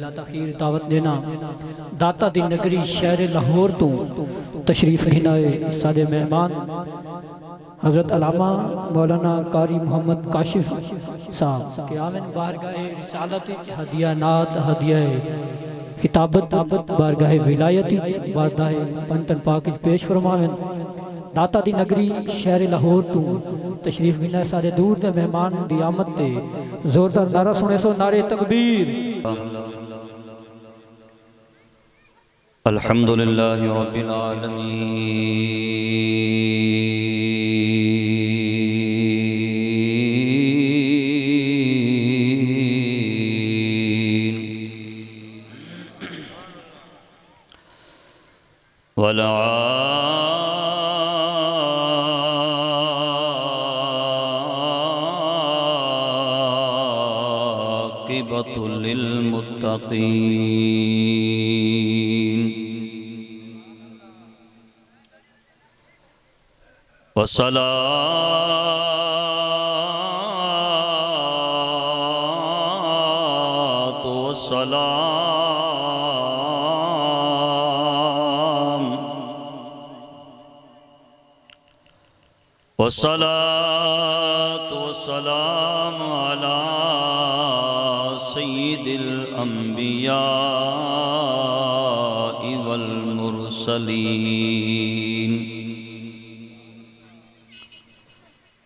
بلا تاخیر دعوت دینا داتا دی نگری شہر لاہور تو تشریف ہنائے سادے مہمان حضرت علامہ مولانا قاری محمد کاشف صاحب کہ آمین بارگاہ رسالت ہدیہ نات ہدیہ خطابت بارگاہ ولایت بارگاہ پنتن پاک پیش فرماویں داتا دی نگری شہر لاہور تو تشریف بنا سارے دور دے مہمان دی آمد تے زوردار نعرہ سنے سو نعرہ تکبیر الحمدللہ رب العالمین والعاقبۃ للمتقین والصلاة والسلام على سید الانبیاء والمرسلین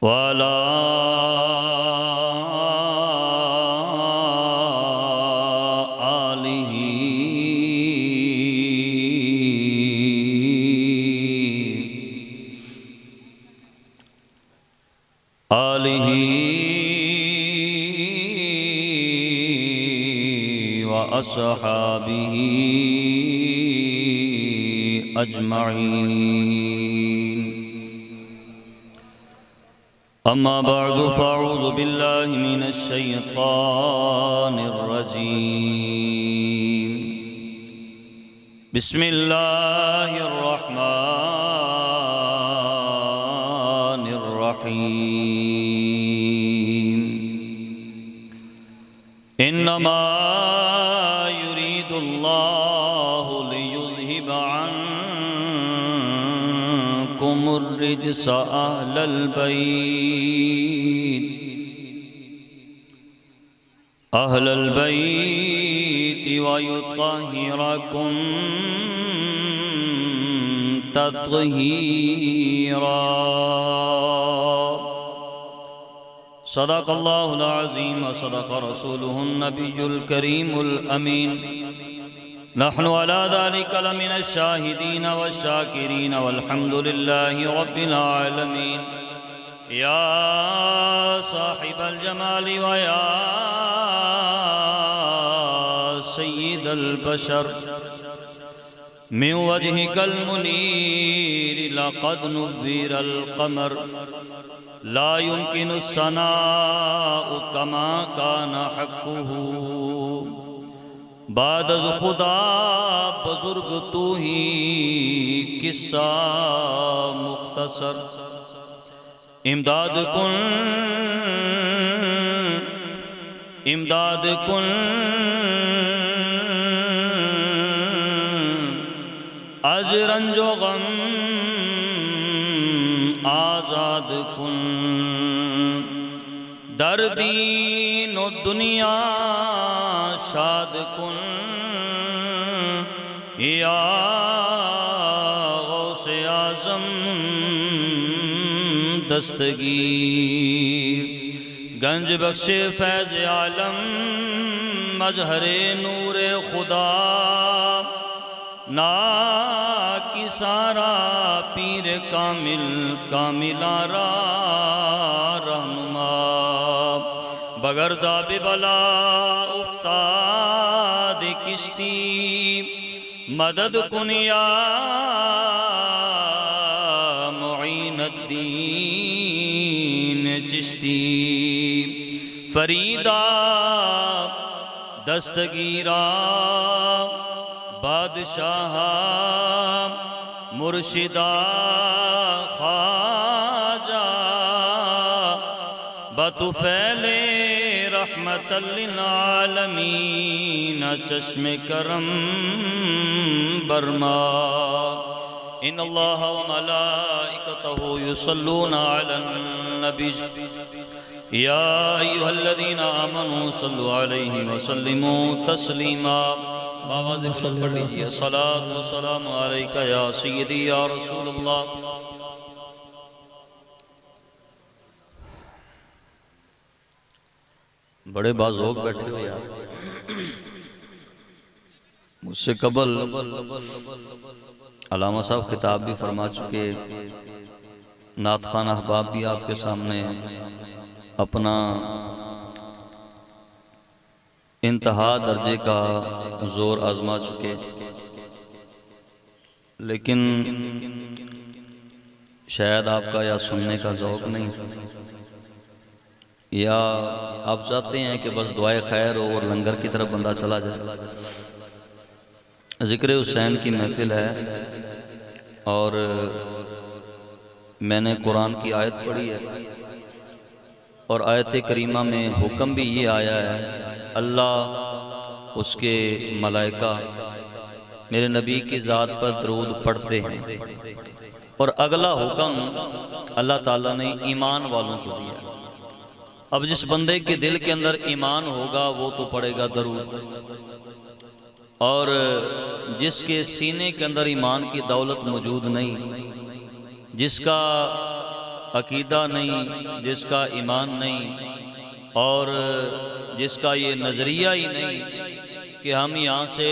وعلى آلہ وأصحابہ اجمعین اما بعد فاعوذ باللہ من الشیطان الرجیم بسم اللہ الرحمن الرحیم انما يريد الله ليذهب عنكم الرجس أهل البيت ويطهركم تطهيرا صدق اللہ العظیم وصدق رسوله النبی الکریم الامین نحن على ذلك لمن الشاہدین والشاکرین والحمد للہ رب العالمین یا صاحب الجمال ویا سید البشر من وجهك المنیر لقد نبیر القمر لا يمكن الثناء كما كان حقه بعد خدا بزرگ تو ہی قصہ مختصر امداد کن از رنج و غم آزاد کن در دین و دنیا شاد کن یا غوث اعظم دستگیر گنج بخش فیض عالم مظہر نور خدا نا کی سارا پیر کامل آرا رہنما بگردہ بلا افتاد کشتی مدد کن یا معین الدین چشتی فریدہ دستگیرہ بادشاہ مرشدہ خواجہ بطفیل رحمت للعالمین چشم کرم برما ان اللہ وملائکتہ یصلون علی النبی یا ایہا الذین آمنوا صلوا علیہ وسلموا تسلیما بابا ذکر پڑھ لیجئے صلاۃ و سلام علیکہ یا سیدی یا رسول اللہ. بڑے بعض لوگ بیٹھے ہوئے یار مجھ سے قبل علامہ صاحب خطاب بھی فرما چکے، نعت خوان احباب بھی آپ کے سامنے اپنا انتہا درجے کا زور آزما چکے، لیکن شاید آپ کا یا سننے کا ذوق نہیں، یا آپ چاہتے ہیں کہ بس دعائے خیر ہو اور لنگر کی طرف بندہ چلا جائے. ذکر حسین کی محفل ہے اور میں نے قرآن کی آیت پڑھی ہے اور آیت کریمہ میں حکم بھی یہ آیا ہے اللہ اس کے ملائکہ میرے نبی کی ذات پر درود پڑھتے ہیں، اور اگلا حکم اللہ تعالیٰ نے ایمان والوں کو دیا. اب جس بندے کے دل کے اندر ایمان ہوگا وہ تو پڑھے گا درود، اور جس کے سینے کے اندر ایمان کی دولت موجود نہیں، جس کا عقیدہ نہیں، جس کا ایمان نہیں، اور جس کا یہ نظریہ ہی نہیں کہ ہم یہاں سے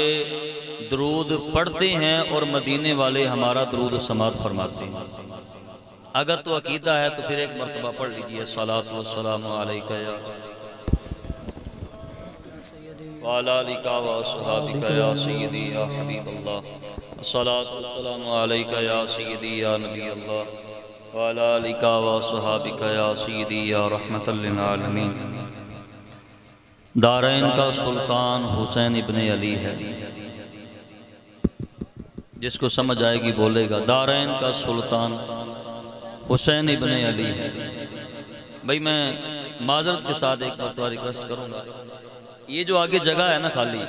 درود پڑھتے ہیں اور مدینے والے ہمارا درود سماعت فرماتے ہیں. اگر تو عقیدہ ہے تو پھر ایک مرتبہ پڑھ لیجئے صلاۃ و سلام علیکہ یا وعلی آلکہ و اصحابکہ یا سیدی یا حبیب اللہ صلاۃ و سلام علیکہ یا سیدی یا نبی اللہ وعلی آلکہ و اصحابکہ یا سیدی یا رحمت للعالمین. دارین کا سلطان حسین ابن علی ہے، جس کو سمجھ آئے گی بولے گا دارین کا سلطان حسین ابن علی ہے. بھئی میں معذرت کے ساتھ ایک مرتبہ ریکویسٹ کروں گا، یہ جو آگے جگہ ہے نا خالی،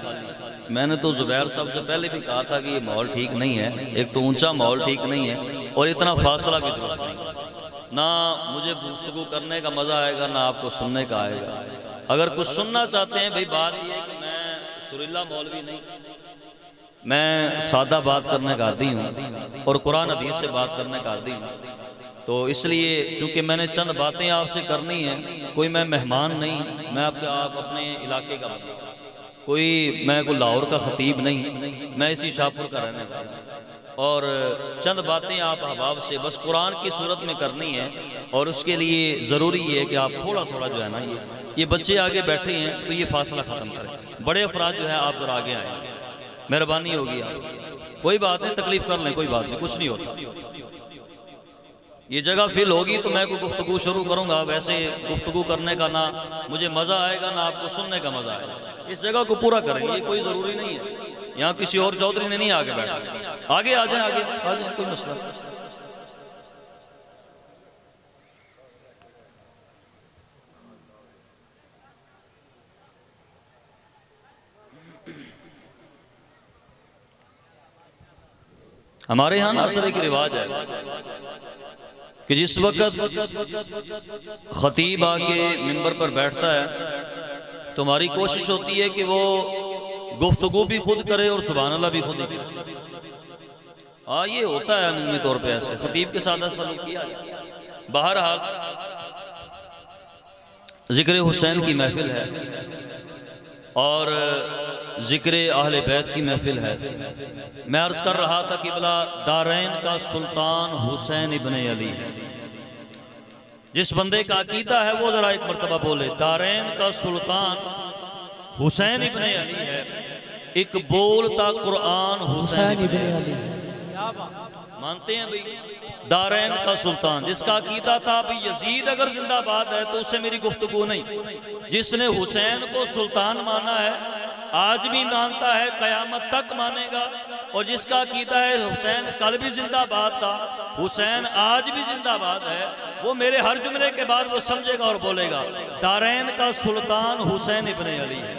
میں نے تو زبیر صاحب سے پہلے بھی کہا تھا کہ یہ ماحول ٹھیک نہیں ہے، ایک تو اونچا ماحول ٹھیک نہیں ہے اور اتنا فاصلہ بھی درست نہیں، نہ مجھے گفتگو کرنے کا مزہ آئے گا نہ آپ کو سننے کا آئے گا. اگر کچھ سننا چاہتے ہیں بھئی بات یہ ہے کہ میں سریلا مولوی نہیں، میں سادہ بات کرنے کا عادی ہوں اور قرآن حدیث سے بات کرنے کا عادی ہوں، تو اس لیے چونکہ میں نے چند باتیں آپ سے کرنی ہیں، کوئی میں مہمان نہیں، میں آپ اپنے علاقے کا بندہ، میں کوئی لاہور کا خطیب نہیں، میں اسی شاہپور کا رہنے والا ہوں، اور چند باتیں آپ احباب سے بس قرآن کی صورت میں کرنی ہے، اور اس کے لیے ضروری ہے کہ آپ تھوڑا تھوڑا جو ہے نا یہ بچے آگے بیٹھے ہیں تو یہ فاصلہ ختم کریں، بڑے افراد جو ہیں آپ ذرا آگے آئیں، مہربانی ہوگی آپ. کوئی بات نہیں، تکلیف کر لیں، کوئی بات نہیں، کچھ نہیں ہوتا. یہ جگہ فل ہوگی تو میں کوئی گفتگو شروع کروں گا، ویسے گفتگو کرنے کا نہ مجھے مزہ آئے گا نہ آپ کو سننے کا مزہ آئے گا. اس جگہ کو پورا کریں، یہ کوئی ضروری نہیں ہے، یہاں کسی اور چودھری نے نہیں آگے بیٹھا. آگے آ جائیں، آگے آ جائیں، کوئی مسئلہ نہیں. ہمارے ہاں اصل ایک رواج ہے کہ جس وقت خطیب آ کے منبر پر بیٹھتا ہے تو ہماری کوشش ہوتی ہے کہ وہ گفتگو بھی خود کرے اور سبحان اللہ بھی خود ہی کرے. یہ ہوتا ہے عمومی طور پہ ایسے خطیب کے ساتھ سلوک کیا جائے. بہرحال ذکر حسین کی محفل ہے اور ذکر اہل بیت کی محفل ہے. میں عرض کر رہا تھا کہ بلا دارین کا سلطان حسین ابن علی ہے. جس بندے کا عقیدہ ہے وہ ذرا ایک مرتبہ بولے دارین کا سلطان حسین ابن علی ہے. ایک بولتا قرآن حسین ابن علی. مانتے ہیں بھئی دارین کا سلطان جس کا عقیدہ تھا بھی یزید اگر زندہ باد ہے تو اس سے میری گفتگو نہیں. جس نے حسین کو سلطان مانا ہے آج بھی مانتا ہے قیامت تک مانے گا. اور جس کا عقیدہ ہے حسین کل بھی زندہ باد تھا، حسین آج بھی زندہ باد ہے، وہ میرے ہر جملے کے بعد وہ سمجھے گا اور بولے گا دارین کا سلطان حسین ابن علی ہے۔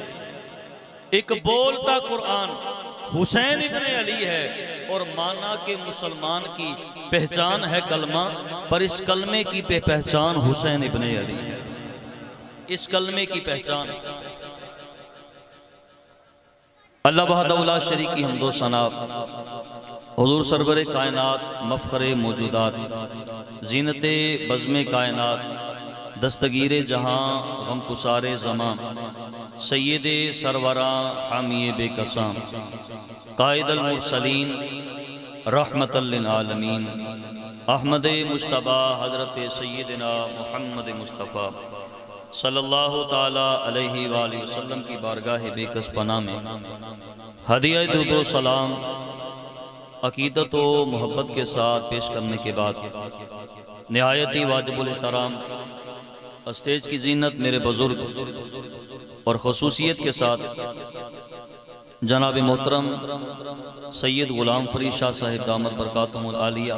ایک بولتا قرآن حسین ابن علی ہے، اور مانا کہ مسلمان کی پہچان ہے کلمہ، پر اس کلمے کی پہچان حسین ابن علی ہے، اس کلمے کی پہچان۔ اللہ وحدہ لا شریک کی حمد و ثنا، حضور سرور کائنات، مفخر موجودات، زینت بزم کائنات، دستگیر جہاں، غم گسار زمان، سید سروراں حامی بے کساں، قائد المرسلین، رحمت للعالمین، احمد مجتبی حضرت سیدنا محمد مصطفیٰ صلی اللہ تعالیٰ علیہ وآلہ وسلم کی بارگاہ بے کس پناہ میں ہدیہ درود و سلام عقیدت و محبت کے ساتھ پیش کرنے کے بعد نہایت ہی واجب الاحترام اسٹیج کی زینت میرے بزرگ اور خصوصیت کے ساتھ جناب محترم سید غلام فرید شاہ صاحب دامت برکاتہم العالیہ،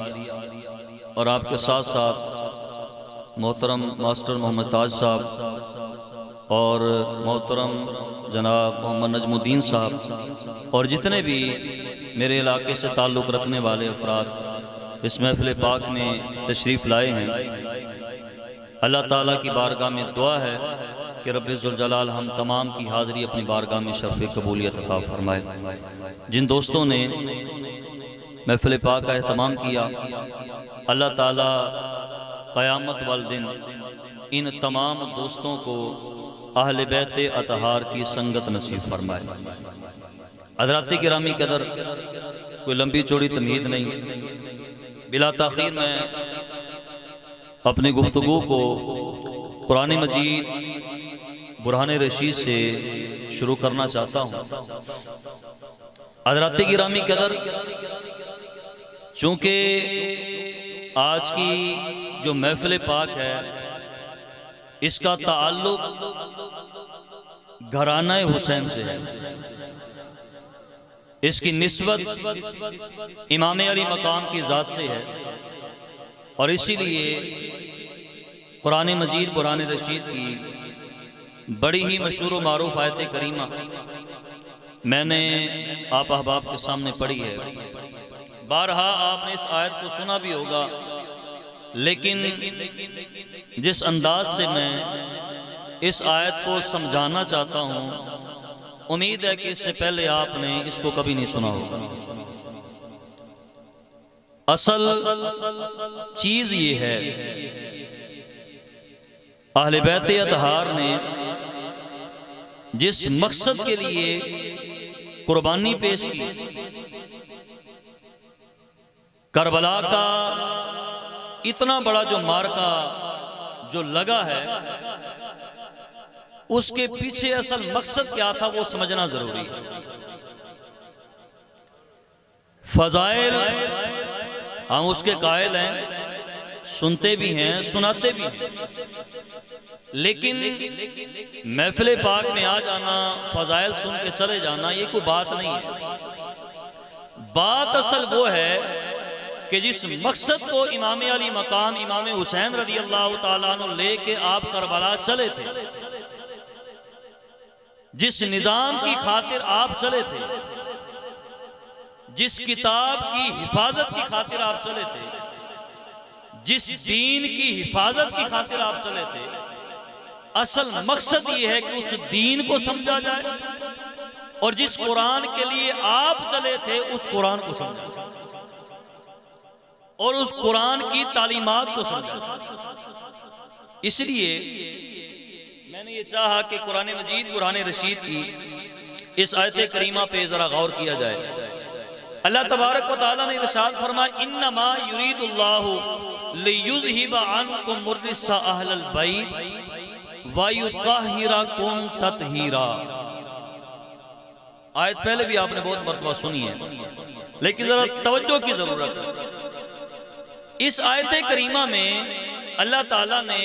اور آپ کے ساتھ ساتھ محترم ماسٹر محمد تاج صاحب اور محترم جناب محمد نجم الدین صاحب، اور جتنے بھی میرے علاقے سے تعلق رکھنے والے افراد اس محفل پاک میں تشریف لائے ہیں۔ اللہ تعالیٰ کی بارگاہ میں دعا ہے کہ رب ذوالجلال ہم تمام کی حاضری اپنی بارگاہ میں شرف قبولیت عطا فرمائے۔ جن دوستوں نے محفل پاک کا اہتمام کیا، اللہ تعالیٰ قیامت والدن ان تمام دوستوں کو اہل بیت اطہار کی سنگت نصیب فرمائے۔ حضرات گرامی قدر، کوئی لمبی چوڑی تمہید نہیں، بلا تاخیر میں اپنی گفتگو کو قرآن مجید برہان رشید سے شروع کرنا چاہتا ہوں۔ حضرات گرامی قدر، چونکہ آج کی جو محفل پاک ہے اس کا تعلق گھرانہ حسین سے ہے، اس کی نسبت امام علی مقام کی ذات سے ہے، اور اسی لیے قرآن مجید برہان رشید کی بڑی ہی مشہور و معروف آیت کریمہ میں نے آپ احباب کے سامنے پڑھی ہے۔ بارہا آپ نے اس آیت کو سنا بھی ہوگا، لیکن جس انداز سے میں اس آیت کو سمجھانا چاہتا ہوں، امید ہے کہ اس سے پہلے آپ نے اس کو کبھی نہیں سنا ہوگا۔ اصل چیز یہ ہے، اہل بیت اطہار نے جس مقصد کے لیے قربانی پیش کی، کربلا کا اتنا بڑا جو مارکا جو لگا ہے، اس کے پیچھے اصل مقصد کیا تھا وہ سمجھنا ضروری ہے۔ فضائل ہم اس کے قائل ہیں، سنتے بھی ہیں، سناتے بھی ہیں، لیکن محفل پاک میں آ جانا، فضائل سن کے چلے جانا، یہ کوئی بات نہیں ہے۔ بات اصل وہ ہے کہ جس مقصد کو امام علی مقام امام حسین رضی اللہ تعالیٰ عنہ لے کے آپ کربلا چلے تھے، جس نظام کی خاطر آپ چلے تھے، جس کتاب کی حفاظت کی خاطر آپ چلے تھے، جس دین کی حفاظت کی خاطر آپ چلے تھے، اصل مقصد یہ ہے کہ اس دین کو سمجھا جائے، اور جس قرآن کے لیے آپ چلے تھے اس قرآن کو سمجھا جائے، اور اس قرآن کی تعلیمات کو سمجھا جائے۔ اس لیے میں نے یہ چاہا کہ قرآن مجید برہان رشید کی اس آیت کریمہ پہ ذرا غور کیا جائے۔ اللہ تبارک و تعالیٰ نے ارشاد فرمایا انما یرید اللہ لیذہب عنکم الرجس اہل البیت ویطہرکم تطہیرا۔ آیت پہلے بھی آپ نے بہت مرتبہ سنی ہے، لیکن ذرا توجہ کی ضرورت ہے۔ اس آیت کریمہ میں اللہ تعالیٰ نے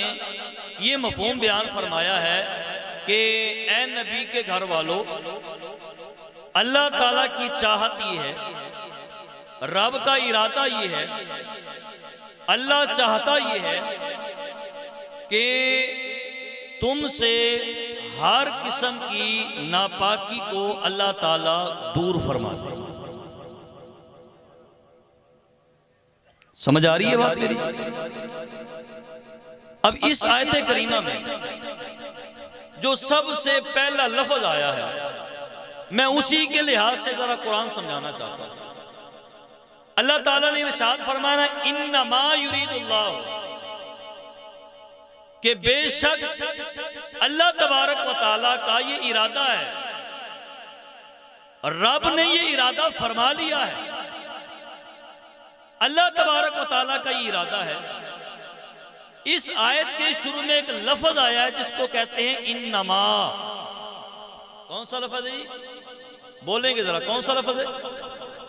یہ مفہوم بیان فرمایا ہے کہ اے نبی کے گھر والوں، اللہ تعالیٰ کی چاہت یہ ہے، رب کا ارادہ یہ ہے، اللہ چاہتا یہ ہے کہ تم سے ہر قسم کی ناپاکی کو اللہ تعالیٰ دور فرما دے۔ سمجھ آ رہی ہے بات میری؟ اب اس آیت کریمہ میں جو سب سے پہلا لفظ آیا ہے میں اسی کے لحاظ سے ذرا قرآن سمجھانا چاہتا ہوں۔ اللہ تعالیٰ نے ارشاد فرمایا انما یرید اللہ، کہ بے شک اللہ تبارک و تعالیٰ کا یہ ارادہ ہے، رب نے یہ ارادہ فرما لیا ہے، اللہ تبارک و تعالیٰ کا یہ ارادہ ہے۔ اس آیت کے شروع میں ایک لفظ آیا ہے جس کو کہتے ہیں انما۔ کون سا لفظ ہے؟ بولیں گے ذرا، کون سا لفظ ہے؟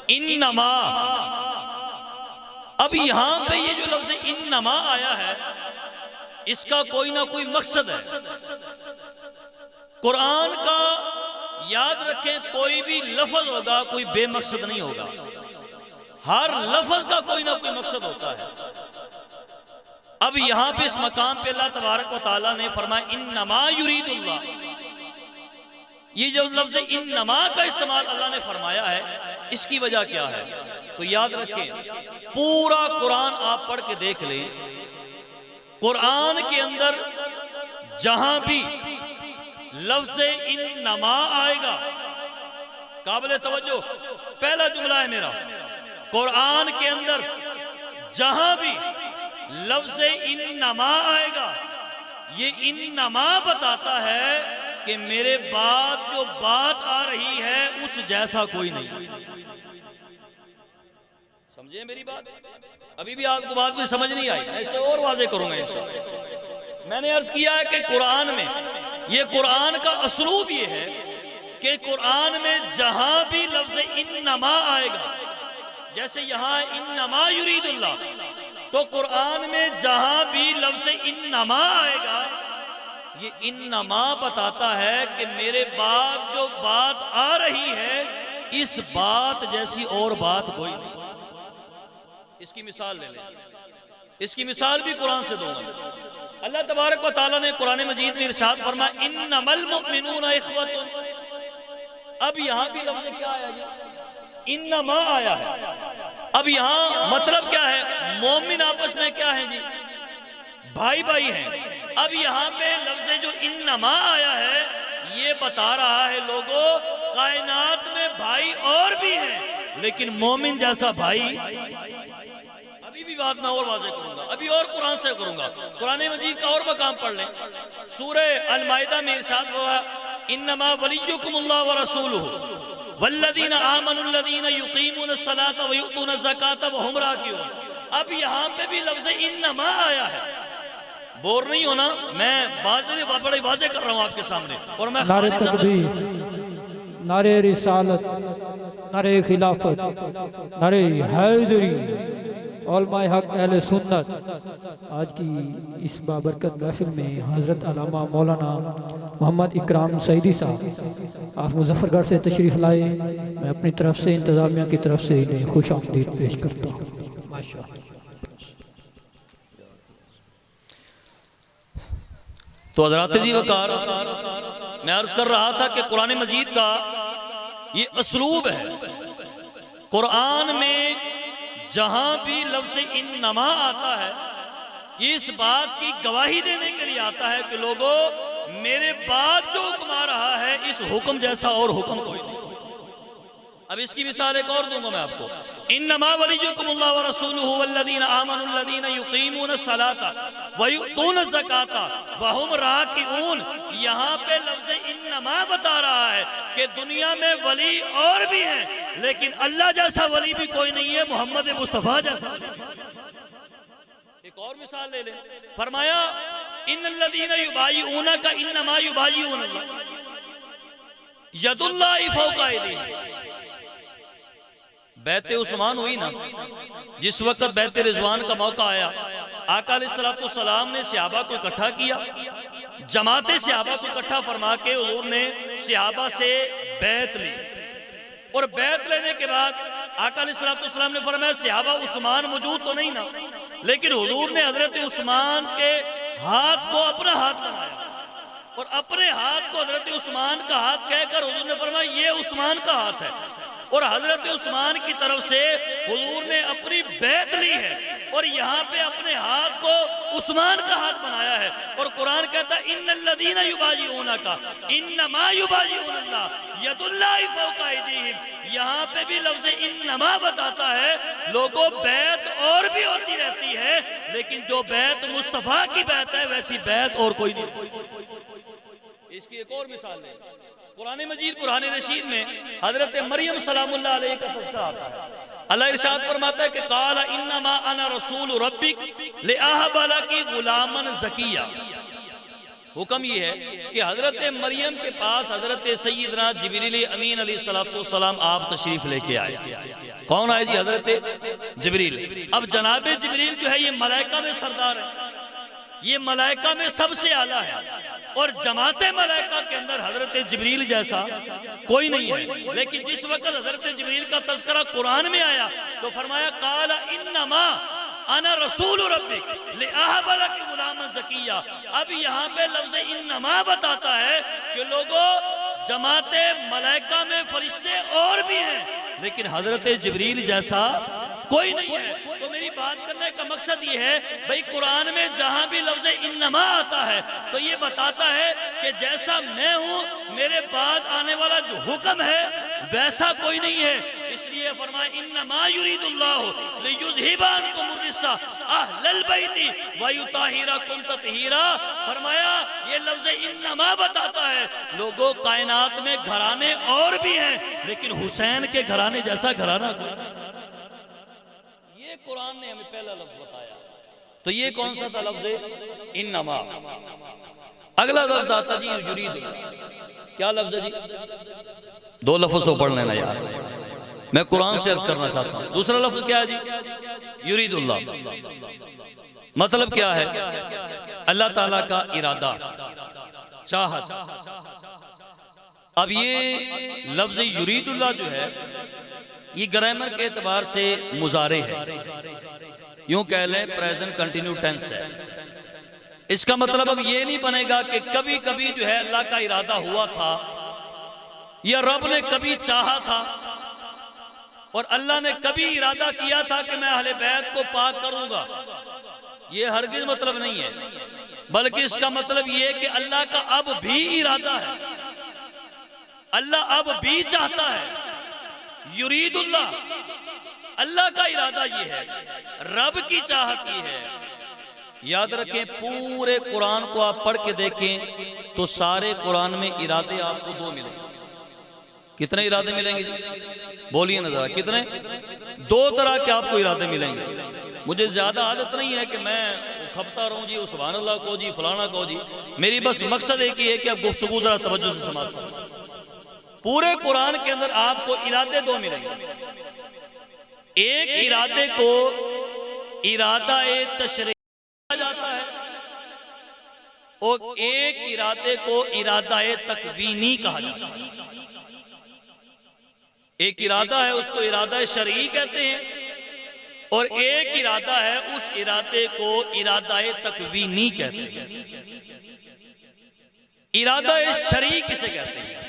انما۔ اب یہاں پہ یہ جو لفظ انما آیا ہے اس کا کوئی نہ کوئی مقصد ہے۔ قرآن کا یاد رکھیں کوئی بھی لفظ ہوگا کوئی بے مقصد نہیں ہوگا، ہر لفظ کا کوئی نہ کوئی مقصد ہوتا ہے۔ اب یہاں پہ اس مقام پہ اللہ تبارک و تعالیٰ نے فرمایا انما یرید اللہ، یہ جو لفظ انما کا استعمال اللہ نے فرمایا ہے اس کی وجہ کیا ہے؟ تو یاد رکھیں پورا قرآن آپ پڑھ کے دیکھ لیں، قرآن کے اندر جہاں بھی لفظ انما آئے گا، قابل توجہ پہلا جملہ ہے میرا، قرآن کے اندر جہاں بھی لفظ انما آئے گا یہ انما بتاتا ہے کہ میرے بعد جو بات آ رہی ہے اس جیسا کوئی نہیں۔ سمجھے میری بات؟ ابھی بھی آپ کو بات بھی سمجھ نہیں آئی، ایسے اور واضح کروں گا انشاءاللہ۔ میں نے عرض کیا ہے کہ قرآن میں یہ قرآن کا اسلوب یہ ہے کہ قرآن میں جہاں بھی لفظ انما آئے گا، جیسے یہاں انما یرید اللہ، تو قرآن میں جہاں بھی لفظ انما آئے گا یہ انما بتاتا ہے کہ میرے بعد جو بات آ رہی ہے اس بات جیسی اور بات کوئی نہیں۔ اس کی مثال لے لیں، اس کی مثال بھی قرآن سے دوں گا۔ اللہ تبارک و تعالیٰ نے قرآن مجید میں ارشاد فرمایا انما المؤمنون اخوۃ۔ اب یہاں بھی لفظ کیا آیا جی؟ انما آیا ہے۔ اب یہاں مطلب کیا ہے؟ مومن آپس میں کیا ہیں جی؟ بھائی بھائی ہیں۔ اب یہاں پہ لفظ جو انما آیا ہے یہ بتا رہا ہے لوگوں کائنات میں بھائی اور بھی ہیں لیکن مومن جیسا بھائی، ابھی بھی بات میں اور واضح کروں گا، ابھی اور قرآن سے کروں گا۔ قرآن مجید کا اور مقام پڑھ لیں، سورہ المائدہ میں ارشاد ہوا انما ولیکم اللہ ورسولہ والذین آمنوا الذین یقیمون الصلاۃ ویؤتون الزکاۃ وہم راکعون۔ اب یہاں پہ بھی لفظ انما آیا ہے، بور نہیں ہونا، میں بڑے واضح کر رہا ہوں آپ کے سامنے، اور میں نعرہ تکبیر، نعرہ رسالت، نعرہ خلافت، نعرہ حیدری، علماء حق اہل سنت۔ آج کی اس بابرکت محفل میں حضرت علامہ مولانا محمد اکرام سعیدی صاحب آپ مظفر گڑھ سے تشریف لائے، میں اپنی طرف سے انتظامیہ کی طرف سے انہیں خوش آمدید پیش کرتا ہوں۔ ماشاءاللہ۔ تو حضرات جی وقار، میں عرض کر رہا تھا کہ قرآن مجید کا یہ اسلوب ہے، قرآن میں جہاں بھی لفظ انما آتا ہے یہ اس بات کی گواہی دینے کے لیے آتا ہے کہ لوگوں میرے بعد جو حکم آ رہا ہے اس حکم جیسا اور حکم کوئی نہیں۔ اب اس کی مثال ایک اور دوں گا میں آپ کو، انما ولیکم اللہ ورسولہ والذین آمنوا الذین یقیمون الصلاۃ ویؤتون الزکاۃ وہم راکعون۔ یہاں پہ لفظ انما بتا رہا ہے کہ دنیا میں ولی اور بھی ہیں لیکن اللہ جیسا ولی بھی کوئی نہیں ہے، محمد مصطفیٰ جیسا۔ ایک اور مثال لے لیں، فرمایا ان الذین یبایعونک انما یبایعون اللہ ید اللہ فوق ایدیہم۔ بیعت عثمان ہوئی نا، جس وقت بیعت رضوان کا موقع آیا، آقا علیہ السلام نے صحابہ کو اکٹھا کیا، جماعت صحابہ کو اکٹھا فرما کے حضور نے صحابہ سے بیعت لی، اور بیعت لینے کے بعد آقا علیہ السلام نے فرمایا صحابہ عثمان موجود تو نہیں نا، لیکن حضور نے حضرت عثمان کے ہاتھ کو اپنا ہاتھ بنایا اور اپنے ہاتھ کو حضرت عثمان کا ہاتھ کہہ کر حضور نے فرمایا یہ عثمان کا ہاتھ ہے، اور حضرت عثمان کی طرف سے حضور نے اپنی بیعت لی ہے اور یہاں پہ اپنے ہاتھ کو عثمان کا ہاتھ بنایا ہے۔ اور قرآن کہتا ہے ان الذین یبایعونک انما یبایعون اللہ ید اللہ فوق ایدیہم، یہاں پہ بھی لفظ انما بتاتا ہے لوگوں بیعت اور بھی ہوتی رہتی ہے، لیکن جو بیعت مصطفیٰ کی بیعت ہے ویسی بیعت اور کوئی نہیں۔ اس کی ایک اور مثال ہے، قرآن مجید قرآن رشید میں حضرت مریم سلام اللہ علیہ کا تذکرہ آتا ہے۔ اللہ ارشاد فرماتا ہے کہ قال انما انا رسول ربک لاہب لک غلاما زکیہ۔ حکم یہ ہے کہ حضرت مریم کے پاس حضرت سیدنا جبریل امین علیہ السلام آپ تشریف لے کے آئے۔ کون آئے جی؟ حضرت جبریل۔ اب جناب جبریل جو ہے یہ ملائکہ میں سردار ہے، یہ ملائکہ میں سب سے اعلیٰ ہے، اور جماعت ملائکہ کے اندر حضرت جبریل جیسا کوئی نہیں ہے۔ لیکن جس وقت حضرت جبریل کا تذکرہ قرآن میں آیا تو فرمایا قال انما انا رسول ربک لاہب لک غلاما زکیہ۔ اب یہاں پہ لفظ انما بتاتا ہے کہ لوگوں جماعت ملائکہ میں فرشتے اور بھی ہیں لیکن حضرت جبریل جیسا کوئی نہیں ہے۔ تو میری بات کرنے کا مقصد یہ ہے بھئی قرآن میں جہاں بھی لفظ انما آتا ہے تو یہ بتاتا ہے کہ جیسا میں ہوں میرے بعد آنے والا جو حکم ہے ویسا کوئی نہیں ہے۔ اس لیے فرمایا انما یرید اللہ لیذھب عنکم الرجس اہل البیت ویطہرکم تطہیرا۔ فرمایا یہ لفظ انما بتاتا ہے لوگوں کائنات میں گھرانے اور بھی ہیں لیکن حسین کے گھرانے جیسا گھرانہ کوئی نہیں۔ یہ قرآن نے ہمیں پہلا لفظ بتایا، تو یہ کون سا تھا لفظ انما؟ اگلا لفظ آتا جی یرید۔ کیا لفظ ہے جی؟ دو لفظ تو پڑھ لینا یار، میں قرآن سے عرض کرنا چاہتا ہوں۔ دوسرا لفظ کیا ہے جی؟ یرید اللہ۔ مطلب کیا ہے؟ اللہ تعالیٰ کا ارادہ، چاہت۔ اب یہ لفظ یرید اللہ جو ہے یہ گرامر کے اعتبار سے مضارع ہے، یوں کہہ لیں پریزنٹ کنٹینیو ٹینس ہے۔ اس کا مطلب اب یہ نہیں بنے گا کہ کبھی کبھی جو ہے اللہ کا ارادہ ہوا تھا یا رب نے کبھی چاہا تھا اور اللہ نے کبھی ارادہ کیا تھا کہ میں اہل بیت کو پاک کروں گا، یہ ہرگز مطلب نہیں ہے، بلکہ اس کا مطلب یہ کہ اللہ کا اب بھی ارادہ ہے، اللہ اب بھی چاہتا ہے۔ یرید اللہ، اللہ کا ارادہ یہ ہے، رب کی چاہت یہ ہے۔ یاد رکھیں پورے قرآن کو آپ پڑھ کے دیکھیں تو سارے قرآن میں ارادے آپ کو دو ملیں گے۔ کتنے ارادے ملیں گے جی؟ بولیے نا ذرا، کتنے؟ دو طرح کے آپ کو ارادے ملیں گے۔ مجھے زیادہ عادت نہیں ہے کہ میں کھپتا رہوں جی سبحان اللہ کو جی فلانا کو جی، میری بس مقصد ایک ہی ہے کہ آپ گفتگو ذرا توجہ سے سماعت کریں۔ پورے قرآن کے اندر آپ کو ارادے دو ملیں گے، ایک ارادے کو ارادہ تشریعی کہا جاتا ہے اور ایک ارادے کو ارادہ تکوینی کہا جاتا ہے۔ ایک ارادہ ہے اس کو ارادہ شرعی کہتے ہیں اور ایک ارادہ ہے اس ارادے کو ارادہ تکوینی کہتے ہیں۔ ارادہ شرعی کسے کہتے ہیں؟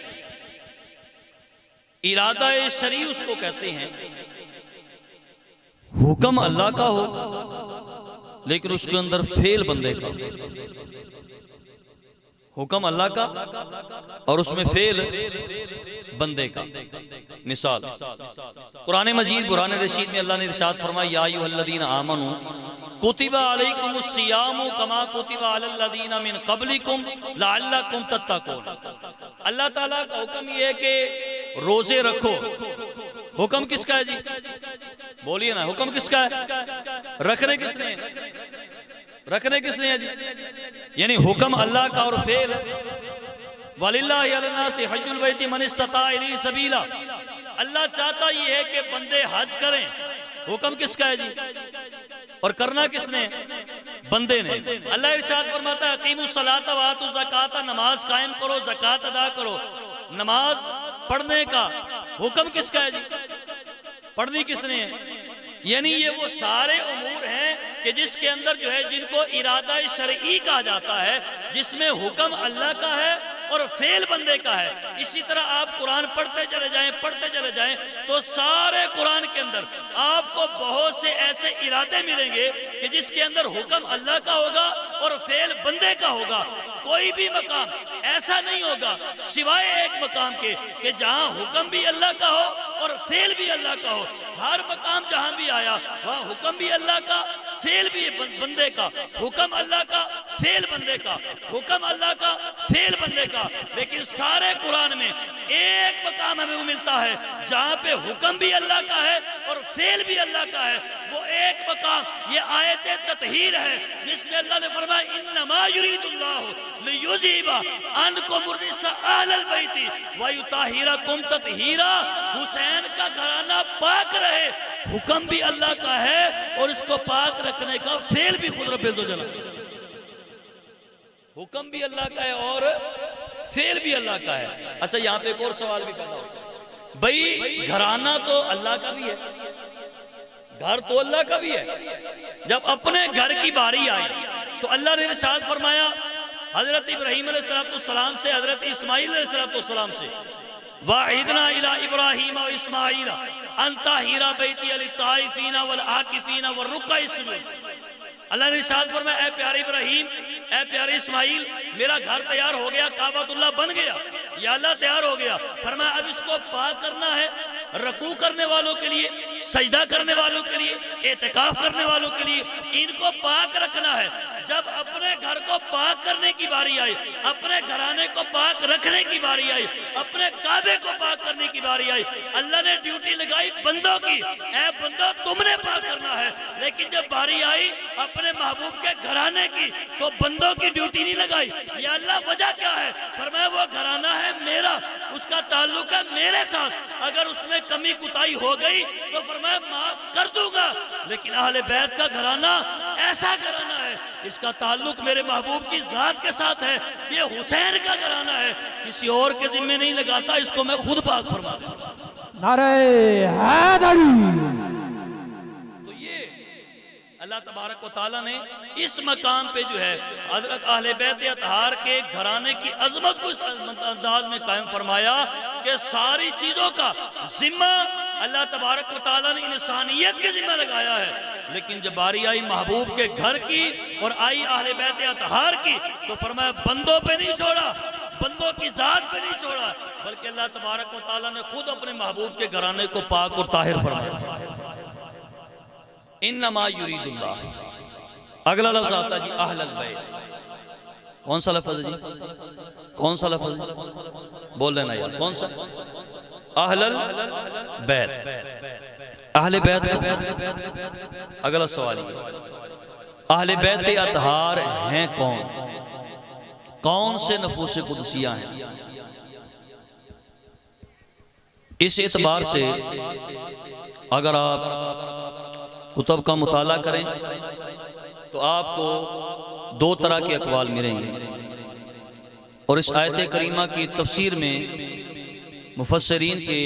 ارادہ شرعی اس کو کہتے ہیں حکم اللہ کا ہو لیکن اس کے اندر فعل بندے کا، حکم اللہ کا اور اس میں فعل بندے کا۔ مثال قرآن مجید قرآن رشید میں اللہ نے ارشاد فرمایا یا ایھا الذین آمنوا کتب علیکم الصیام کما کتب علی الذین من قبلکم لعلکم تتقون۔ اللہ تعالیٰ کا حکم یہ ہے کہ روزے رکھو۔ حکم کس کا ہے جی؟ بولیے نا، حکم کس کا ہے؟ رکھنے کس نے؟ رکھنے کس نے ہے جی؟ یعنی حکم اللہ کا اور فعل وَلِلَّهِ عَلَى النَّاسِ حَجُّ الْبَيْتِ مَنِ اسْتَطَاعَ إِلَيْهِ سَبِيلًا۔ اللہ چاہتا یہ ہے کہ بندے حج کریں۔ حکم کس کا ہے جی؟ اور کرنا کس نے؟ بندے نے۔ اللہ ارشاد فرماتا ہے اقیموا الصلاۃ وآتوا الزکاۃ، نماز قائم کرو زکوٰۃ ادا کرو۔ نماز پڑھنے کا حکم کس کا ہے جی؟ پڑھنی کس نے ہے؟ یعنی یہ وہ سارے امور ہیں کہ جس کے اندر جو ہے جن کو ارادہ شرعی کہا جاتا ہے، جس میں حکم اللہ کا ہے اور فعل بندے کا ہے۔ اسی طرح آپ قرآن پڑھتے چلے جائیں تو سارے قرآن کے اندر آپ کو بہت سے ایسے ارادے ملیں گے کہ جس کے اندر حکم اللہ کا ہوگا اور فعل بندے کا ہوگا۔ کوئی بھی مقام ایسا نہیں ہوگا سوائے ایک مقام کے کہ جہاں حکم بھی اللہ کا ہو اور فعل بھی اللہ کا ہو۔ ہر مقام جہاں بھی آیا وہاں حکم بھی اللہ کا، فعل بھی بندے کا، حکم اللہ کا، فعل بندے کا، حکم اللہ کا، فعل بندے کا۔ لیکن سارے قرآن میں ایک مقام ہمیں وہ ملتا ہے جہاں پہ حکم بھی اللہ کا ہے اور فعل بھی اللہ کا ہے۔ وہ ایک مقام یہ آیت تطہیر ہے جس میں اللہ نے فرمایا انما یرید اللہ لیذھب عنکم الرجس اہل البیت ویطہرکم تطہیرا۔ حسین کا گھرانہ پاک رہے، حکم بھی اللہ کا ہے اور اس کو پاک رکھنے کا فعل بھی خود رب الجلال، حکم بھی اللہ کا ہے اور فعل بھی اللہ کا ہے۔ اچھا یہاں پہ ایک اور سوال بھی پیدا ہوتا ہے، بھئی گھرانہ تو اللہ کا بھی ہے، گھر تو اللہ کا بھی ہے۔ جب اپنے گھر کی باری آئی تو اللہ نے ارشاد فرمایا حضرت ابراہیم علیہ السلام سے، حضرت اسماعیل علیہ السلام سے، وَعِدْنَا إِلَىٰ إِبْرَاهِيمَ وَإِسْمَاعِيلَ أَن طَهِّرَ بَيْتِيَ لِلطَّائِفِينَ وَالْعَاكِفِينَ وَالرُّكَّعِ السُّجُودِ۔ اللہ نے ارشاد فرمایا اے پیارے ابراہیم، اے پیارے اسماعیل، میرا گھر تیار ہو گیا، کعبۃ اللہ بن گیا، یا اللہ تیار ہو گیا۔ فرمایا اب اس کو پاک کرنا ہے، رکوع کرنے والوں کے لیے، سجدہ کرنے والوں کے لیے، اعتکاف کرنے والوں کے لیے، ان کو پاک رکھنا ہے۔ جب اپنے گھر کو پاک کرنے کی باری آئی، اپنے گھرانے کو پاک رکھنے کی باری آئی، اپنے کعبے کو پاک کرنے کی باری آئی، اللہ نے ڈیوٹی لگائی بندوں کی، اے بندو تم نے پاک کرنا ہے۔ لیکن جب باری آئی اپنے محبوب کے گھرانے کی تو بندوں کی ڈیوٹی نہیں لگائی۔ یا اللہ وجہ کیا ہے؟ فرمایا وہ گھرانہ ہے میرا، اس کا تعلق ہے میرے ساتھ، اگر اس میں کمی کوتاہی ہو گئی تو فرمایا معاف کر دوں گا، لیکن اہل بیت کا گھرانہ ایسا گھرانہ ہے اس کا تعلق میرے محبوب کی ذات کے ساتھ ہے، یہ حسین کا گھرانہ ہے، کسی اور کے ذمہ نہیں لگاتا، اس کو میں خود پاک فرما دوں۔ نعرہ حیدری۔ تو یہ اللہ تبارک و تعالیٰ نے اس مقام پہ جو ہے حضرت اہل بیت اطہار کے گھرانے کی عظمت کو اس انداز میں قائم فرمایا کہ ساری چیزوں کا ذمہ اللہ تبارک و تعالیٰ نے انسانیت کے ذمہ لگایا ہے۔ لیکن جب باری آئی محبوب کے گھر کی اور آئی اہل بیت اطہار کی تو فرمایا بندوں پہ نہیں چھوڑا، بندوں کی ذات پہ نہیں چھوڑا، بلکہ اللہ تبارک و تعالیٰ نے خود اپنے محبوب کے گھرانے کو پاک اور طاہر فرمایا۔ انما یرید اللہ۔ اگلا لفظ آتا جی اہل البیت۔ کون سا لفظ جی؟ کون سا لفظ؟ بول لینا یار، کون سا؟ اہل البیت۔ اہل بیت اگلا سوال اہل بیت اطہار ہیں کون؟ کون سے نفوس قدسیہ ہیں؟ اس اعتبار سے اگر آپ کتب کا مطالعہ کریں تو آپ کو دو طرح کے اقوال ملیں گے، اور اس آیت کریمہ کی تفسیر میں مفسرین کے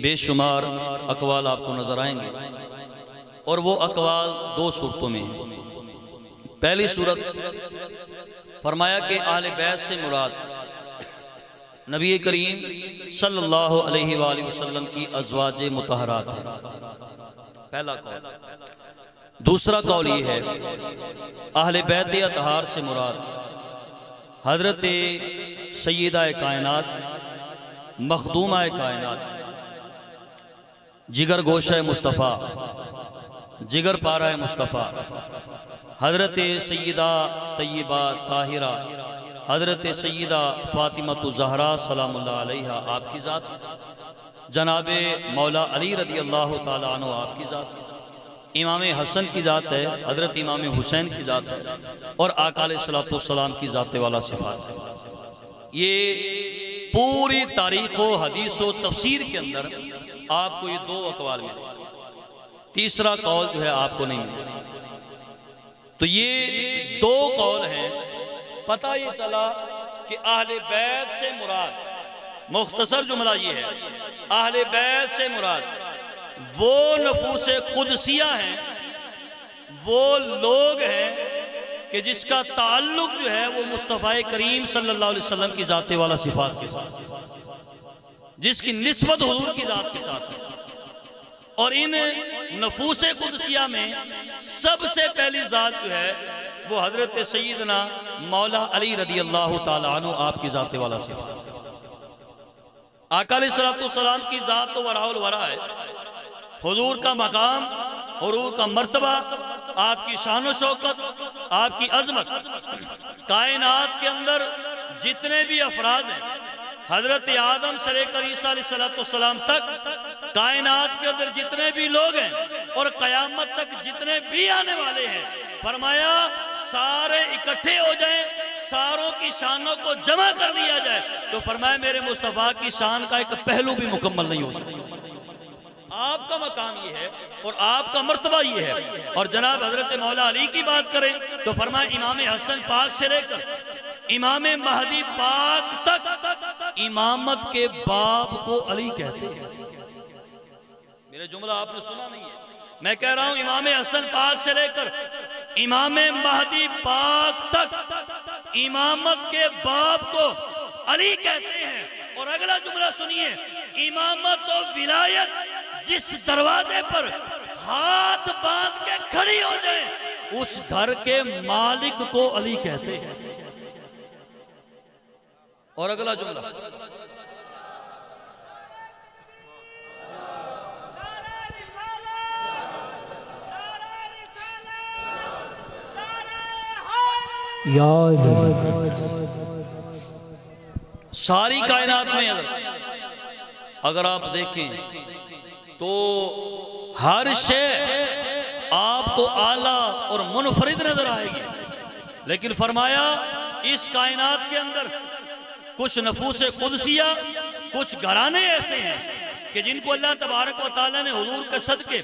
بے شمار اقوال آپ کو نظر آئیں گے، اور وہ اقوال دو صورتوں میں ہیں۔ پہلی صورت فرمایا کہ اہل بیت سے مراد نبی کریم صلی اللہ علیہ وآلہ وسلم کی ازواج مطہرات ہیں، پہلا قول۔ دوسرا قول یہ ہے اہل بیت اطہار سے مراد حضرت سیدہ کائنات، مخدومہ کائنات، جگر گوشہ مصطفیٰ، جگر پارہ مصطفیٰ، حضرت سیدہ طیبہ طاہرہ، حضرت سیدہ فاطمہ الزہرا سلام اللہ علیہا آپ کی ذات، جناب مولا علی رضی اللہ تعالیٰ عنہ آپ کی ذات، امام حسن کی ذات ہے، حضرت امام حسین کی ذات ہے، اور آقا علیہ السلام کی ذات والا صفات ہے۔ یہ پوری تاریخ و حدیث و تفسیر کے اندر آپ کو یہ دو اقوال ملے، تیسرا قول جو ہے آپ کو نہیں ملے۔ تو یہ دو قول ہیں، پتہ یہ چلا کہ اہل بیت سے مراد، مختصر جملہ یہ ہے، اہل بیت سے مراد وہ نفوس قدسیہ ہیں وہ لوگ ہیں کہ جس کا تعلق جو ہے وہ مصطفیٰ کریم صلی اللہ علیہ وسلم کی ذات والا صفات کے ساتھ، جس کی نسبت حضور کی ذات کے ساتھ ہے۔ اور ان نفوس قدسیہ میں سب سے پہلی ذات جو ہے وہ حضرت سیدنا مولا علی رضی اللہ تعالیٰ عنہ آپ کی ذات والا صفات ہے۔ آقا علیہ السلام کی ذات تو ورا الورا ہے، حضور کا مقام، حضور کا مرتبہ، آپ کی شان و شوکت، آپ کی عظمت، کائنات کے اندر جتنے بھی افراد ہیں حضرت آدم سے لے کر عیسیٰ علیہ السلام تک، کائنات کے اندر جتنے بھی لوگ ہیں اور قیامت تک جتنے بھی آنے والے ہیں، فرمایا سارے اکٹھے ہو جائیں، ساروں کی شانوں کو جمع کر لیا جائے تو فرمایا میرے مصطفیٰ کی شان کا ایک پہلو بھی مکمل نہیں ہو سکتا۔ آپ کا مقام یہ ہے اور آپ کا مرتبہ یہ ہے۔ اور جناب حضرت مولا علی کی بات کریں تو فرمایا امام حسن پاک سے لے کر امام مہدی پاک تک امامت کے باب کو علی کہتے ہیں۔ میرے جملہ آپ نے سنا نہیں ہے، میں کہہ رہا ہوں امام حسن پاک سے لے کر امام مہدی پاک تک امامت کے باب کو علی کہتے ہیں۔ اور اگلا جملہ سنیے، امامت و ولایت جس دروازے پر ہاتھ باندھ کے کھڑی ہو جائے اس گھر کے مالک کو علی کہتے ہیں۔ اور اگلا جملہ، ساری کائنات میں اگر آپ دیکھیں تو ہر شے آپ کو اعلیٰ اور منفرد نظر آئے گی، لیکن فرمایا اس کائنات کے اندر کچھ نفوس قدسیہ، کچھ گھرانے ایسے ہیں کہ جن کو اللہ تبارک و تعالیٰ نے حضور کے صدقے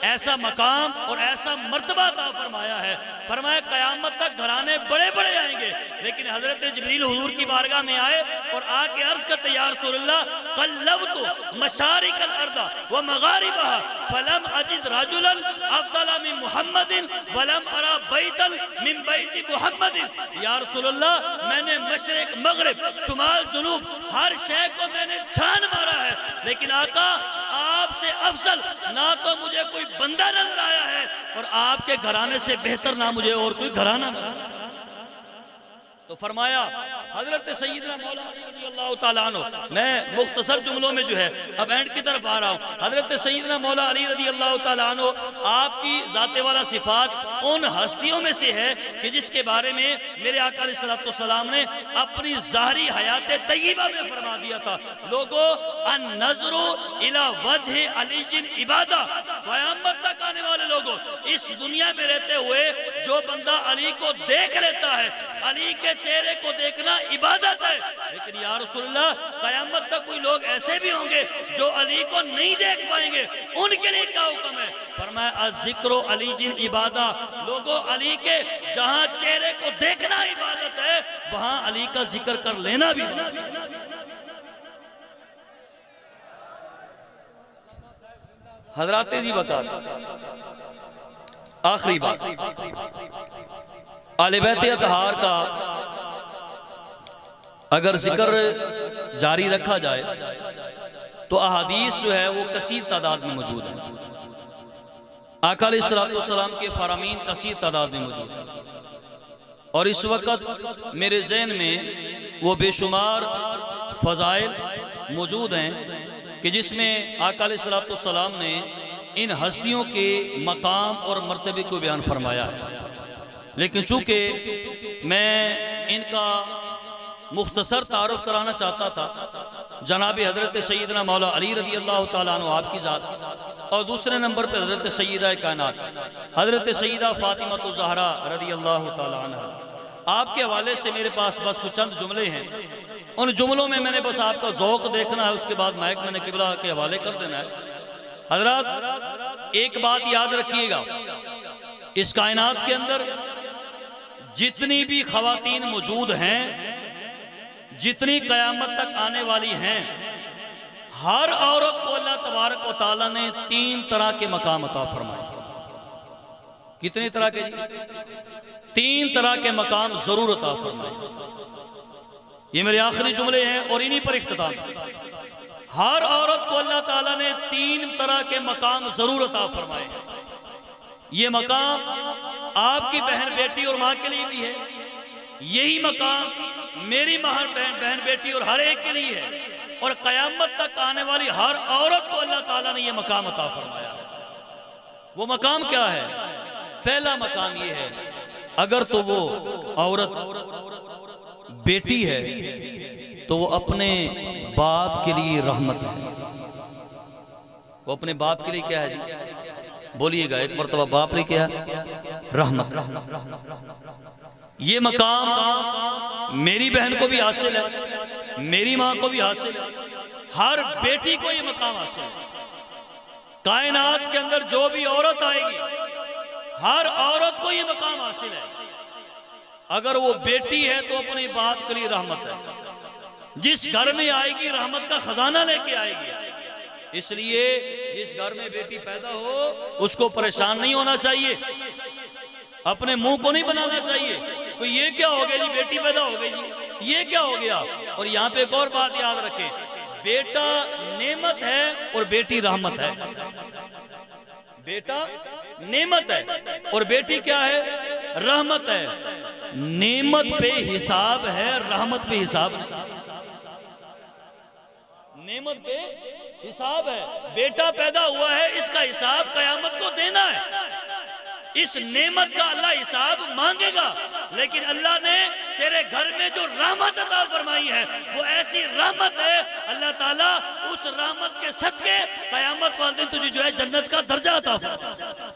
ایسا مقام اور ایسا مرتبہ عطا فرمایا ہے۔ فرمایا قیامت تک گھرانے بڑے بڑے آئیں گے، لیکن حضرت جبریل حضور کی بارگاہ میں آئے اور آ کے عرض کرتے یا رسول اللہ قلبت مشارق الارض ومغاربها فلم اجد رجلا افضل من محمد ولم ارى بیتا من بیت محمد۔ یا رسول اللہ میں نے مشرق مغرب شمال جنوب ہر شے کو میں نے چھان مارا ہے، لیکن آپ سے افضل نہ تو مجھے کوئی بندہ نظر آیا ہے اور آپ کے گھرانے سے بہتر نہ مجھے اور کوئی گھرانہ نظر آیا۔ تو فرمایا حضرت سیدنا مولا علی رضی اللہ تعالیٰ عنہ، میں مختصر جملوں میں جو ہے اب اینڈ کی طرف آ رہا ہوں، حضرت سیدنا مولا علی رضی اللہ تعالیٰ عنہ آپ کی ذات والا صفات ان ہستیوں میں سے ہے کہ جس کے بارے میں میرے آقا علیہ السلام نے اپنی ظاہری حیات طیبہ میں فرما دیا تھا، لوگو النظر الی وجہ علی عبادہ، قیامت تک آنے والے لوگوں اس دنیا میں رہتے ہوئے جو بندہ علی کو دیکھ لیتا ہے، علی کے چہرے کو دیکھنا عبادت ہے، لیکن یا رسول اللہ قیامت تک کوئی لوگ ایسے بھی ہوں گے جو علی کو نہیں دیکھ پائیں گے، ان کے لیے کیا حکم ہے؟ فرمایا الذکر علی عبادہ، لوگوں علی کے جہاں چہرے کو دیکھنا عبادت ہے وہاں علی کا ذکر کر لینا بھی ہے۔ حضرات جی بتا آخری بات، آل بیت اطہار کا اگر ذکر جاری رکھا جائے تو احادیث جو ہے وہ کثیر تعداد میں موجود ہیں، آقا علیہ السلام کے فرامین کثیر تعداد میں موجود ہیں، اور اس وقت میرے ذہن میں وہ بے شمار فضائل موجود ہیں کہ جس میں آقا علیہ السلام نے ان ہستیوں کے مقام اور مرتبے کو بیان فرمایا ہے، لیکن چونکہ میں ان کا مختصر تعارف کرانا چاہتا تھا، جناب حضرت سیدنا مولا علی رضی اللہ تعالیٰ عنہ آپ کی ذات، اور دوسرے نمبر پہ حضرت سیدہ کائنات حضرت سیدہ فاطمہ الزہرا رضی اللہ تعالیٰ عنہ، آپ کے حوالے سے میرے پاس بس کچھ چند جملے ہیں، ان جملوں میں نے بس آپ کا ذوق دیکھنا ہے، اس کے بعد مائک میں نے قبلہ کے حوالے کر دینا ہے۔ حضرات ایک بات یاد رکھیے گا، اس کائنات کے اندر جتنی بھی خواتین موجود ہیں، جتنی قیامت تک آنے والی ہیں، ہر عورت کو اللہ تبارک و تعالیٰ نے 3 طرح کے مقام عطا فرمائے۔ کتنی طرح کے جی؟ 3 طرح کے مقام ضرور عطا فرمائے. یہ میرے آخری جملے ہیں اور انہی پر اختتام. ہر عورت کو اللہ تعالیٰ نے 3 طرح کے مقام ضرور عطا فرمائے. یہ مقام آپ کی بہن بیٹی اور ماں کے لیے بھی ہے، یہی مقام میری بہن بیٹی اور ہر ایک کے لیے ہے، اور قیامت تک آنے والی ہر عورت کو اللہ تعالیٰ نے یہ مقام عطا فرمایا ہے. وہ مقام کیا ہے؟ پہلا مقام یہ ہے، اگر تو وہ عورت بیٹی ہے تو وہ اپنے باپ کے لیے رحمت ہے. وہ اپنے باپ کے لیے کیا ہے جی؟ بولیے گا ایک مرتبہ، باپ نے کیا؟ رحمت. یہ مقام میری بہن کو بھی حاصل ہے، میری ماں کو بھی حاصل ہے، ہر بیٹی کو یہ مقام حاصل ہے. کائنات کے اندر جو بھی عورت آئے گی، ہر عورت کو یہ مقام حاصل ہے. اگر وہ بیٹی ہے تو اپنے باپ کے لیے رحمت ہے. جس گھر میں آئے گی رحمت کا خزانہ لے کے آئے گی. اس لیے جس گھر میں بیٹی پیدا ہو اس کو پریشان نہیں ہونا چاہیے، اپنے منہ کو نہیں بنانا چاہیے تو یہ کیا ہو گیا جی، بیٹی پیدا ہو گئی جی، یہ کیا ہو گیا. اور یہاں پہ ایک اور بات یاد رکھیں، بیٹا نعمت ہے اور بیٹی رحمت ہے. بیٹا نعمت ہے اور بیٹی کیا ہے؟ رحمت ہے. نعمت پہ حساب ہے، رحمت پہ حساب نہیں. نعمت پہ حساب ہے. بیٹا پیدا ہوا ہے، اس کا حساب قیامت کو دینا ہے. اس نعمت کا اللہ حساب مانگے گا، لیکن اللہ نے تیرے گھر میں جو رحمت عطا فرمائی ہے وہ ایسی رحمت ہے، اللہ تعالیٰ اس رحمت کے صدقے قیامت والے دن تجھے جو ہے جنت کا درجہ عطا فرمائے.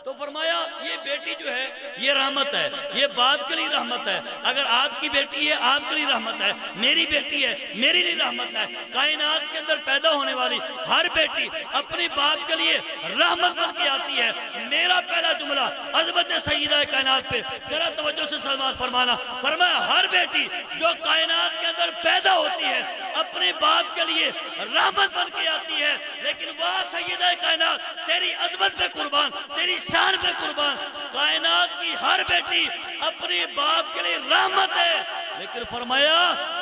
تو فرمایا یہ بیٹی جو ہے یہ رحمت ہے، یہ باپ کے لیے رحمت ہے. اگر آپ کی بیٹی ہے آپ کے لیے رحمت ہے، میری بیٹی ہے میری لیے رحمت ہے. کائنات کے اندر پیدا ہونے والی ہر بیٹی اپنے باپ کے لیے رحمت بن کے آتی ہے. میرا پہلا جملہ عظمت سیدہ کائنات پہ ذرا توجہ سے سماعت فرمانا. فرمایا ہر بیٹی جو کائنات کے اندر پیدا ہوتی ہے اپنے باپ کے لیے رحمت بن کے آتی ہے. لیکن واہ سیدہ کائنات، تیری عظمت پہ قربان، تیری شان پہ قربان، کائنات کی ہر بیٹی اپنے باپ کے لیے رحمت ہے. لیکن فرمایا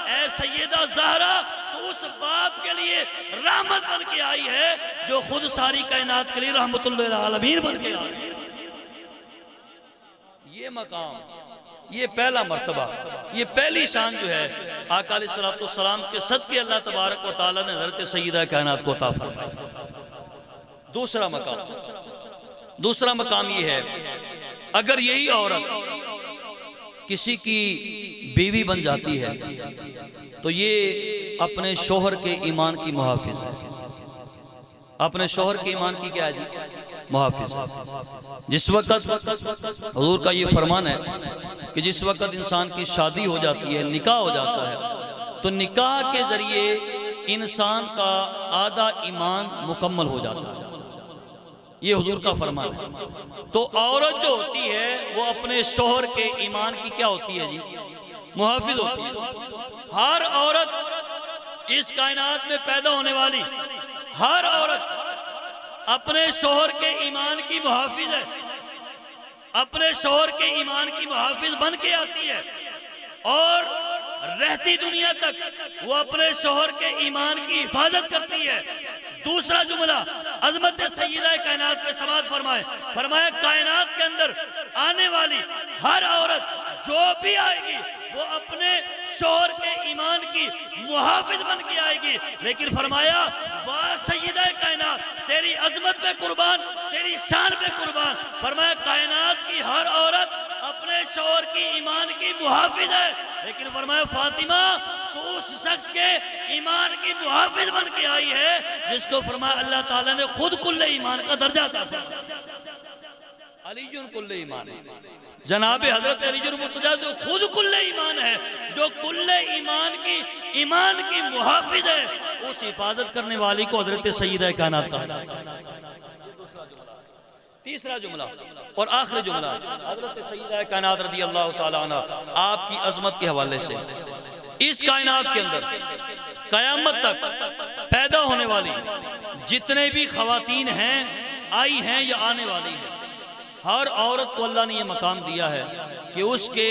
اے سیدہ زہرا، تو اس باپ کے لیے رحمت بن کے آئی ہے جو خود ساری کائنات کے لیے رحمت للعالمین بن کے آئی ہے. یہ مقام، یہ پہلا مرتبہ، یہ پہلی شان جو ہے آقا علیہ السلام کے صدقے اللہ تبارک و تعالیٰ نے حضرت سیدہ کائنات کو عطا فرمایا. دوسرا مقام یہ ہے، اگر یہی عورت کسی کی بیوی بن جاتی ہے تو یہ اپنے شوہر کے ایمان کی محافظ ہے. اپنے شوہر کے ایمان کی کیا ہے جی؟ محافظ. جس وقت حضور کا یہ فرمان ہے کہ جس وقت انسان کی شادی ہو جاتی ہے، نکاح ہو جاتا ہے، تو نکاح کے ذریعے انسان کا آدھا ایمان مکمل ہو جاتا ہے. یہ حضور کا فرمان ہے. تو عورت جو ہوتی ہے وہ اپنے شوہر کے ایمان کی کیا ہوتی ہے جی؟ محافظ ہوتی ہے. ہر عورت اس کائنات میں پیدا ہونے والی ہر عورت اپنے شوہر کے ایمان کی محافظ ہے، اپنے شوہر کے ایمان کی محافظ بن کے آتی ہے، اور رہتی دنیا تک وہ اپنے شوہر کے ایمان کی حفاظت کرتی ہے. دوسرا جملہ عظمت سیدہ کائنات پہ سماعت فرمائے. فرمایا کائنات کے اندر آنے والی ہر عورت جو بھی آئے گی وہ اپنے شوہر کے ایمان کی محافظ بن کے آئے گی. لیکن فرمایا واہ سیدہ کائنات، تیری عظمت پہ قربان، تیری شان پہ قربان. فرمایا کائنات کی ہر عورت اپنے شوہر کی ایمان کی محافظ ہے، لیکن فرمایا فاطمہ تو اس شخص کے ایمان کی محافظ بن کے آئی ہے جس کو فرمایا اللہ تعالیٰ نے خود کل ایمان کا درجہ عطا فرمایا. علی کل ایمان ہے. جناب حضرت علی مرتضیٰ جو خود کل ایمان ہے، جو کل ایمان کی محافظ ہے، اس حفاظت کرنے والی کو حضرت سیدہ کائنات کہا. تیسرا جملہ اور آخری جملہ حضرت سیدہ کائنات رضی اللہ تعالیٰ عنہ آپ کی عظمت کے حوالے سے اس کائنات کے اندر قیامت تک پیدا ہونے والی جتنے بھی خواتین ہیں، آئی ہیں یا آنے والی ہیں، ہر عورت کو اللہ نے یہ مقام دیا ہے کہ اس کے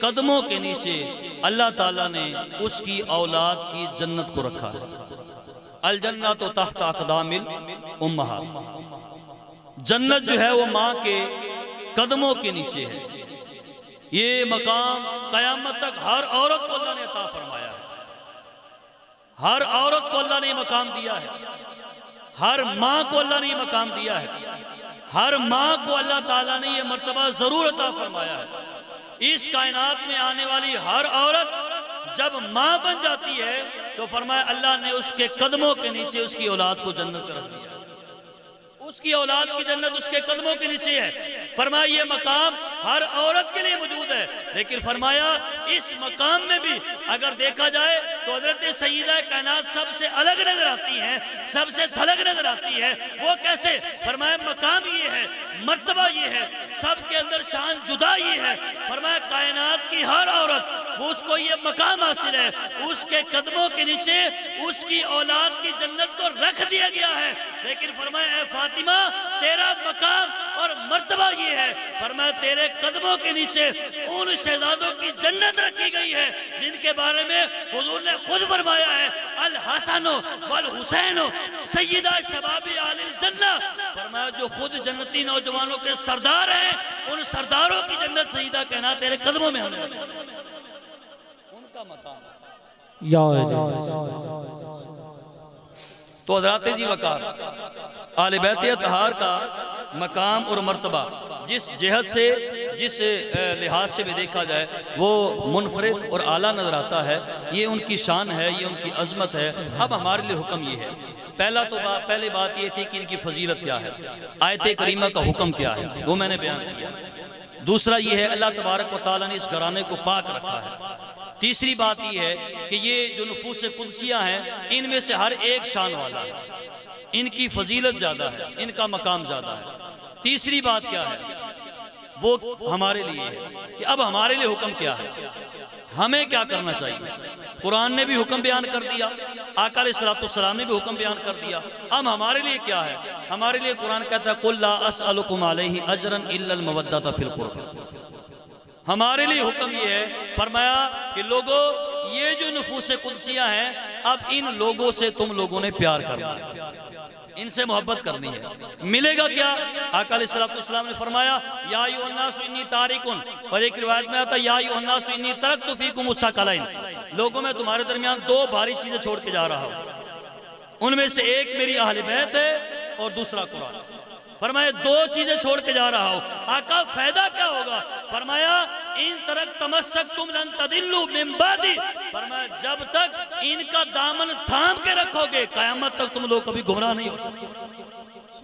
قدموں کے نیچے اللہ تعالیٰ نے اس کی اولاد کی جنت کو رکھا ہے۔ الجنت تحت اقدام الامہات، جنت جو ہے وہ ماں کے قدموں کے نیچے ہے۔ یہ مقام قیامت تک ہر عورت کو اللہ نے عطا فرمایا ہے، ہر عورت کو اللہ نے یہ مقام دیا ہے، ہر ماں کو اللہ نے یہ مقام دیا ہے، ہر ماں کو اللہ تعالیٰ نے یہ مرتبہ ضرور عطا فرمایا ہے۔ اس کائنات میں آنے والی ہر عورت جب ماں بن جاتی ہے تو فرمایا اللہ نے اس کے قدموں کے نیچے اس کی اولاد کو جنت کر دیا، اس کی اولاد کی جنت اس کے قدموں کے نیچے ہے۔ فرمایا یہ مقام ہر عورت کے لیے موجود ہے، لیکن فرمایا اس مقام میں بھی اگر دیکھا جائے تو حضرت سیدہ کائنات سب سے الگ نظر آتی ہیں، سب سے تھلگ نظر آتی ہے۔ وہ کیسے؟ فرمایا مقام یہ ہے، مرتبہ یہ ہے، سب کے اندر شان جدا یہ ہے۔ فرمایا کائنات کی ہر عورت وہ اس کو یہ مقام حاصل ہے، اس کے قدموں کے نیچے اس کی اولاد کی جنت کو رکھ دیا گیا ہے۔ لیکن فرمایا اے فاطمہ تیرا مقام اور مرتبہ یہ ہے، فرمایا تیرے قدموں کے نیچے ان شہزادوں کی جنت رکھی گئی ہے جن کے بارے میں حضور نے خود فرمایا ہے الحسن والحسین سیدہ شباب اہل الجنہ۔ فرمایا جو خود جنتی نوجوانوں کے سردار ہیں ان سرداروں کی جنت سیدہ کائنات تیرے قدموں میں ہونے والی ہے، ان کا مقام۔ یا الہ۔ تو حضرات ذی وقار آل بیت اطہار کا مقام اور مرتبہ جس جہت سے جس لحاظ سے بھی دیکھا جائے وہ منفرد اور اعلیٰ نظر آتا ہے، یہ ان کی شان ہے، یہ ان کی عظمت ہے۔ اب ہمارے لیے حکم یہ ہے، پہلی بات یہ تھی کہ ان کی فضیلت کیا ہے، آیت کریمہ کا حکم کیا ہے وہ میں نے بیان کیا۔ دوسرا یہ ہے اللہ تبارک و تعالیٰ نے اس گھرانے کو پاک رکھا ہے۔ تیسری بات یہ ہے کہ یہ جو نفوس قدسیہ ہیں ان میں سے ہر ایک شان والا ہے، ان کی فضیلت زیادہ ہے، ان کا مقام زیادہ ہے۔ تیسری بات کیا ہے وہ ہمارے لیے ہے کہ اب ہمارے لیے حکم کیا ہے، ہمیں کیا کرنا چاہیے۔ قرآن نے بھی حکم بیان کر دیا، آقا علیہ السلام نے بھی حکم بیان کر دیا۔ اب ہمارے لیے کیا ہے؟ ہمارے لیے قرآن کہتا ہے قُلْ لَا أَسْأَلُكُمْ عَلَيْهِ أَجْرًا إِلَّا الْمَوَدَّةَ فِي الْقُرْبِ۔ ہمارے لیے حکم یہ ہے، فرمایا کہ لوگوں یہ جو نفوس قدسیہ ہیں اب ان لوگوں سے تم لوگوں نے پیار کرنا ہے، ان سے محبت کرنی ہے۔ ملے گا کیا؟ آقا علیہ السلام نے فرمایا یا ایھا الناس انی تارکن، اور ایک روایت میں آتا ہے یا ایھا الناس انی ترکت فیکم الثقلین، لوگوں میں تمہارے درمیان دو بھاری چیزیں چھوڑ کے جا رہا ہوں، ان میں سے ایک میری اہل بیت ہے اور دوسرا قرآن۔ فرمایا دو چیزیں چھوڑ کے جا رہا ہوں۔ آقا فائدہ کیا ہوگا؟ فرمایا ان ترک تمسک تم لن تدلوا من بعدی، فرمایا جب تک ان کا دامن تھام کے رکھو گے قیامت تک تم لوگ کبھی گمراہ نہیں ہو سکتے۔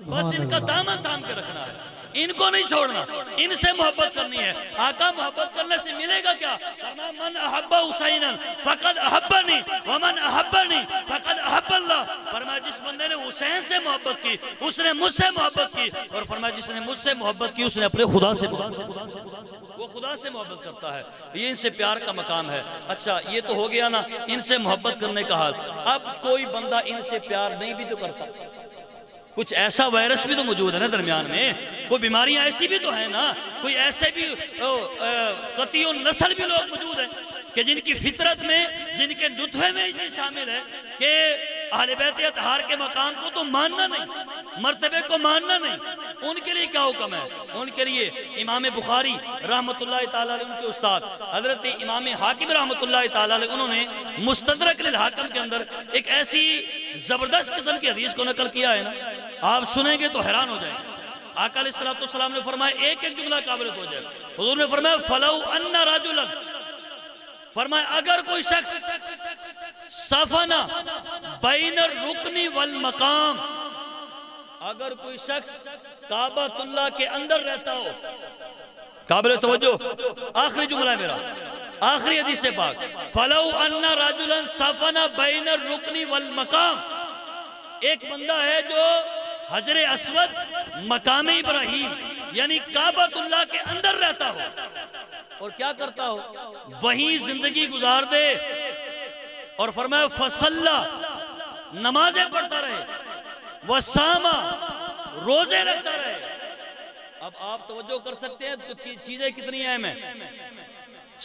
بس ان کا دامن تھام کے رکھنا ہے، ان کو نہیں چھوڑنا، ان سے محبت کرنی ہے۔ آقا محبت کرنے سے ملے گا کیا؟ فرمایا من احب حسینا فقد احبنی ومن احبنی فقد احب اللہ۔ فرمایا جس بندے نے حسین سے محبت کی اس نے مجھ سے محبت کی، اور فرمایا جس نے مجھ سے محبت کی اس نے اپنے خدا سے وہ خدا سے محبت کرتا ہے۔ یہ ان سے پیار کا مقام ہے۔ اچھا یہ تو ہو گیا نا ان سے محبت کرنے کا حال۔ اب کوئی بندہ ان سے پیار نہیں بھی تو کرتا، کچھ ایسا وائرس بھی تو موجود ہے نا درمیان میں، کوئی بیماریاں ایسی بھی تو ہیں نا، کوئی ایسے بھی قطعی نسل بھی لوگ موجود ہیں کہ جن کی فطرت میں جن کے نطفے میں یہ چیز شامل ہے کہ اہل بیت اطہار کے مقام کو تو ماننا نہیں، مرتبے کو ماننا نہیں۔ ان کے لیے کیا حکم ہے؟ ان کے لیے امام بخاری رحمۃ اللہ تعالیٰ علیہ ان کے استاد حضرت امام حاکم رحمۃ اللہ تعالیٰ علیہ انہوں نے مستدرک للحاکم کے اندر ایک ایسی زبردست قسم کی حدیث کو نقل کیا ہے نا، آپ سنیں گے تو حیران ہو جائیں گے۔ آقا علیہ السلام نے فرمایا ایک ایک جملہ قابل ہو جائے۔ حضور نے فرمایا فَلَوْ أَنَّ رَجُلًا، فرمایا اگر کوئی شخص صفنا بین الرکن والمقام، اگر کوئی شخص کعبۃ اللہ کے اندر رہتا ہو، قابل توجہ آخری جملہ ہے میرا، آخری حدیث پاک، فَلَوْ أَنَّ رَجُلًا صَفَنَ بَيْنَ الرُّكْنِ وَالْمَقَامِ، ایک بندہ ہے جو حجر اسود مقام ابراہیم یعنی کعبۃ اللہ کے اندر رہتا ہو اور کیا کرتا ہو وہیں زندگی گزار دے، اور فرمایا فَصَلَّى نمازیں پڑھتا رہے، وَصَامَ روزے رکھتا رہے، اب آپ توجہ کر سکتے ہیں تو چیزیں کتنی اہم ہیں.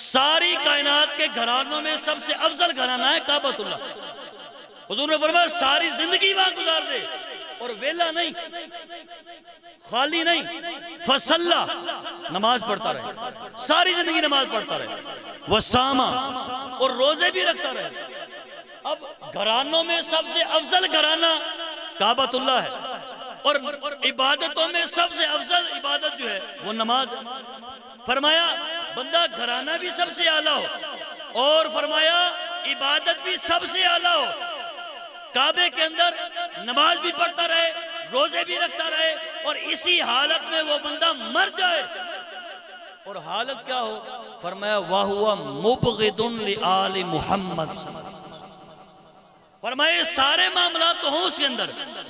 ساری کائنات کے گھرانوں میں سب سے افضل گھرانہ ہے کعبۃ اللہ. حضور نے فرمایا ساری زندگی وہاں گزار دے اور ویلا نہیں، خالی نہیں، فصلہ نماز پڑھتا رہے، ساری زندگی نماز پڑھتا رہے، وسامہ اور روزے بھی رکھتا رہے. اب گھرانوں میں سب سے افضل گھرانہ کعبۃ اللہ ہے، اور عبادتوں میں سب سے افضل عبادت جو ہے وہ نماز ہے. فرمایا بندہ گھرانہ بھی سب سے اعلیٰ ہو اور فرمایا عبادت بھی سب سے اعلیٰ ہو، کعبے کے اندر نماز بھی پڑھتا رہے، روزے بھی رکھتا رہے، اور اسی حالت میں وہ بندہ مر جائے، اور حالت کیا ہو؟ فرمایا وَهُوَ مُبْغِضٌ لِآلِ محمد. فرمایا سارے معاملات تو ہوں اس کے اندر،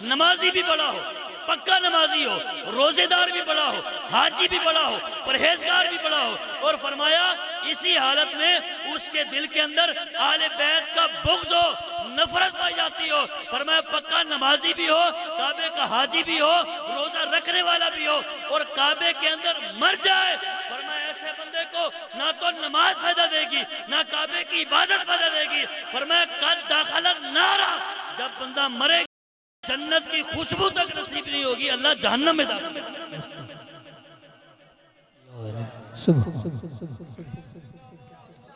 نمازی بھی بڑا ہو، پکا نمازی ہو، روزے دار بھی بڑا ہو، حاجی بھی بڑا ہو، پرہیزگار بھی بڑا ہو، اور فرمایا اسی حالت میں اس کے دل کے اندر آل بیت کا بغض ہو، نفرت پائی جاتی ہو. فرمایا پکا نمازی بھی ہو، کعبے کا حاجی بھی ہو، روزہ رکھنے والا بھی ہو، اور کعبے کے اندر مر جائے. فرمایا ایسے بندے کو نہ تو نماز فائدہ دے گی، نہ کعبے کی عبادت فائدہ دے گی. فرمایا قد دخل النار، جب بندہ مرے جنت کی خوشبو تک نصیب نہیں ہوگی، اللہ جہنم میں داخل.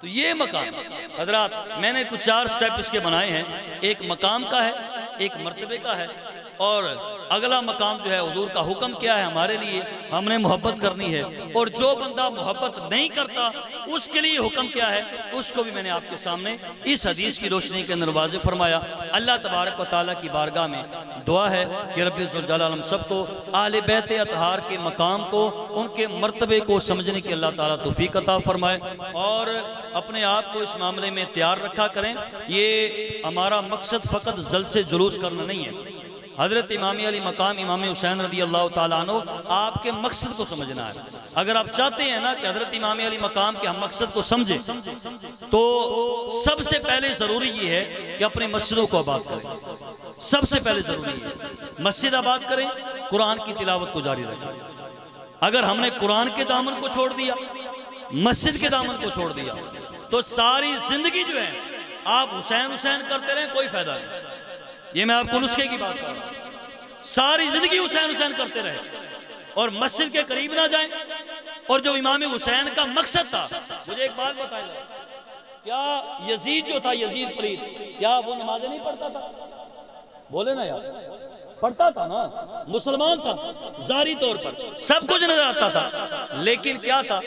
تو یہ مقام حضرات میں نے کچھ 4 سٹیپ اس کے بنائے ہیں. ایک مقام کا ہے، ایک مرتبے کا ہے، اور اگلا مقام جو ہے حضور کا حکم کیا ہے ہمارے لیے، ہم نے محبت کرنی ہے، اور جو بندہ محبت نہیں کرتا اس کے لیے حکم کیا ہے اس کو بھی میں نے آپ کے سامنے اس حدیث کی روشنی کے اندر واضح فرمایا. اللہ تبارک و تعالیٰ کی بارگاہ میں دعا ہے کہ رب ذوالجلال ہم سب کو اہل بیت اطہار کے مقام کو، ان کے مرتبے کو سمجھنے کی اللہ تعالیٰ توفیق عطا فرمائے، اور اپنے آپ کو اس معاملے میں تیار رکھا کریں. یہ ہمارا مقصد فقط جلسے جلوس کرنا نہیں ہے. حضرت امام علی مقام امام حسین رضی اللہ تعالیٰ عنہ آپ کے مقصد کو سمجھنا ہے. اگر آپ چاہتے ہیں نا کہ حضرت امام علی مقام کے ہم مقصد کو سمجھیں تو سب سے پہلے ضروری یہ ہے کہ اپنی مسجدوں کو آباد کریں. سب سے پہلے ضروری ہے مسجد آباد کریں، قرآن کی تلاوت کو جاری رکھیں. اگر ہم نے قرآن کے دامن کو چھوڑ دیا، مسجد کے دامن کو چھوڑ دیا، تو ساری زندگی جو ہے آپ حسین حسین کرتے رہیں، کوئی فائدہ نہیں. یہ میں آپ کو نسخے کی بات کر رہا ہوں. ساری زندگی حسین حسین کرتے رہے اور مسجد کے قریب نہ جائیں. اور جو امام حسین کا مقصد تھا، مجھے ایک بات بتائیں، کیا یزید جو تھا، یزید پلید، کیا وہ نمازیں نہیں پڑھتا تھا؟ بولے نا یار، پڑھتا تھا نا، مسلمان تھا ظاہری طور پر، سب کچھ نظر آتا تھا. لیکن کیا تھا؟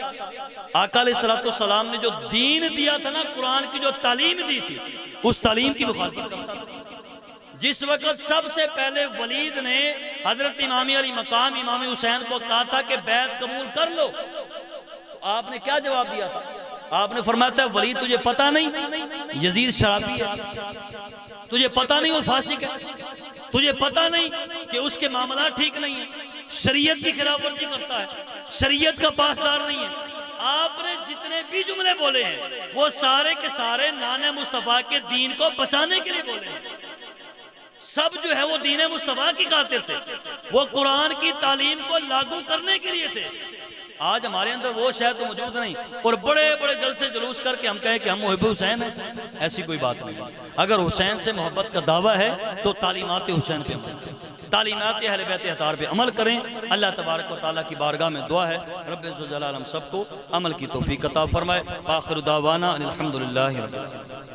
آقا علیہ السلام نے جو دین دیا تھا نا، قرآن کی جو تعلیم دی تھی، اس تعلیم کی مخالفت کرتا تھا. جس وقت سب سے پہلے ولید نے حضرت امام علی مقام امام حسین کو کہا تھا کہ بیعت قبول کر لو، تو آپ نے کیا جواب دیا تھا؟ آپ نے فرمایا تھا ولید تجھے پتہ نہیں یزید شرابی ہے، تجھے پتہ نہیں وہ فاسق ہے، تجھے پتہ نہیں کہ اس کے معاملات ٹھیک نہیں ہیں، شریعت کی خلاف ورزی کرتا ہے، شریعت کا پاسدار نہیں ہے. آپ نے جتنے بھی جملے بولے ہیں وہ سارے کے سارے نان مصطفیٰ کے دین کو بچانے کے لیے بولے ہیں. سب جو ہے وہ دین مصطفیٰ کی خاطر تھے، وہ قرآن کی تعلیم کو لاگو کرنے کے لیے تھے. آج ہمارے اندر وہ شاید تو موجود نہیں، اور بڑے بڑے جلسے جلوس کر کے ہم کہیں کہ ہم محب حسین ہیں. ایسی کوئی بات نہیں. اگر حسین سے محبت کا دعویٰ ہے تو تعلیمات حسین پہ عمل کریں، تعلیمات اہل بیت اطہار پہ عمل کریں. اللہ تبارک و تعالیٰ کی بارگاہ میں دعا ہے رب ذوالجلال ہم سب کو عمل کی توفیق عطا فرمائے. آخر دعوانا الحمدللہ رب العالمین.